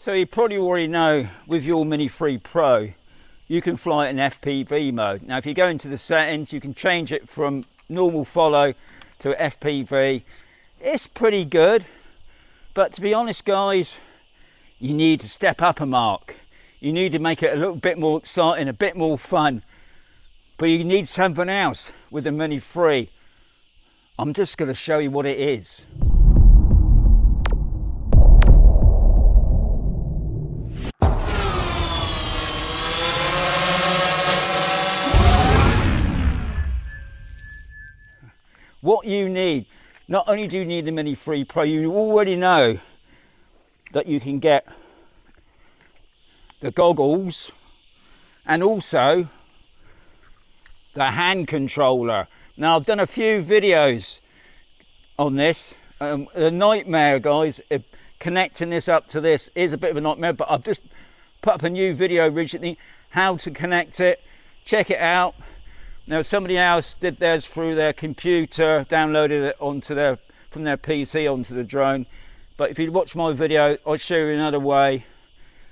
So you probably already know with your Mini 3 Pro, you can fly it in FPV mode. Now if you go into the settings, you can change it from normal follow to FPV. It's pretty good, but to be honest guys, you need to step up a mark. You need to make it a little bit more exciting, a bit more fun, but you need something else with the Mini 3. I'm just going to show you what it is. What you need, not only do you need the Mini 3 Pro, you already know that you can get the goggles and also the hand controller. Now I've done a few videos on this. A nightmare guys, connecting this up to this is a bit of a nightmare, but I've just put up a new video recently how to connect it. Check it out. Now somebody else did theirs through their computer, downloaded it onto from their PC onto the drone. But if you watch my video, I'll show you another way.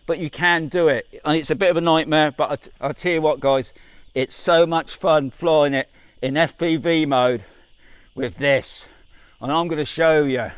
But you can do it. And it's a bit of a nightmare, but I'll tell you what guys, it's so much fun flying it in FPV mode with this. And I'm going to show you.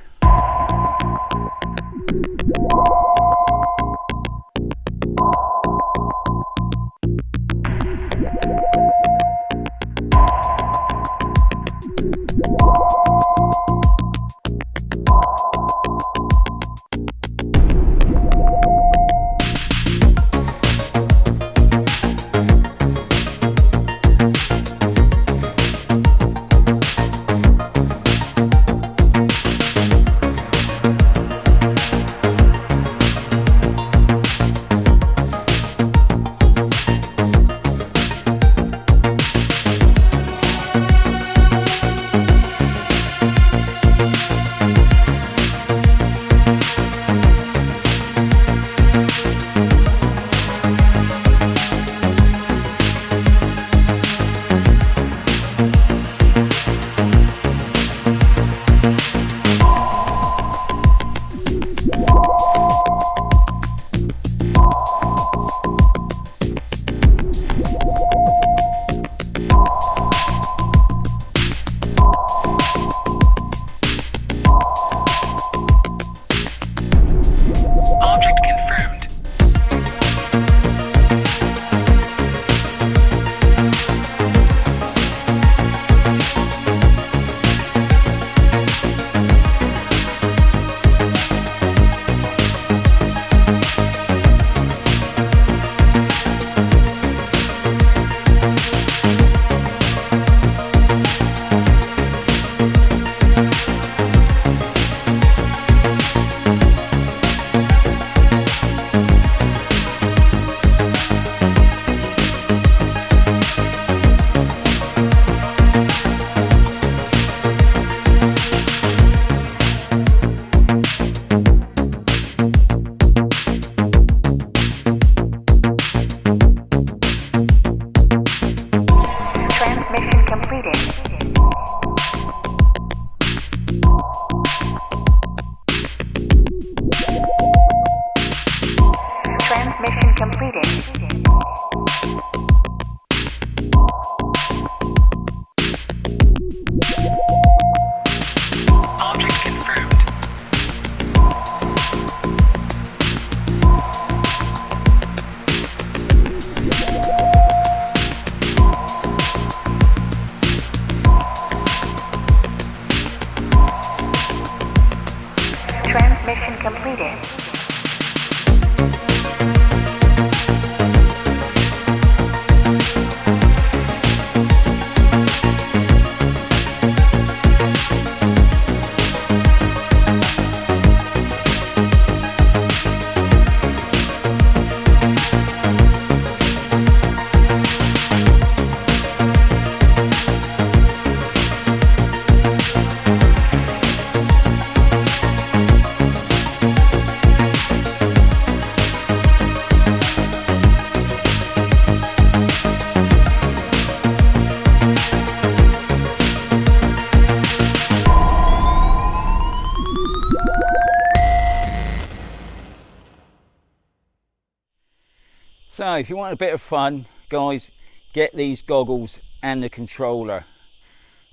So if you want a bit of fun, guys, get these goggles and the controller.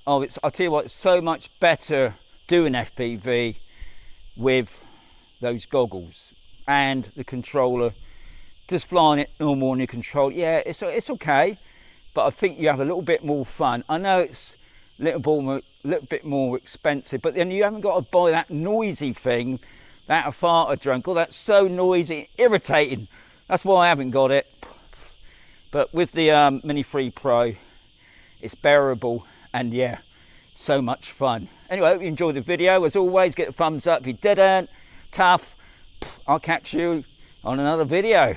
Oh, I'll tell you what, it's so much better doing FPV with those goggles and the controller. Just flying it normal on your control, yeah, it's okay, but I think you have a little bit more fun. I know it's a little bit more expensive, but then you haven't got to buy that noisy thing, that farter drunk. Oh, that's so noisy, irritating. That's why I haven't got it. But with the Mini 3 Pro, it's bearable, and yeah, so much fun. Anyway, I hope you enjoyed the video. As always, get a thumbs up. If you didn't, tough. I'll catch you on another video.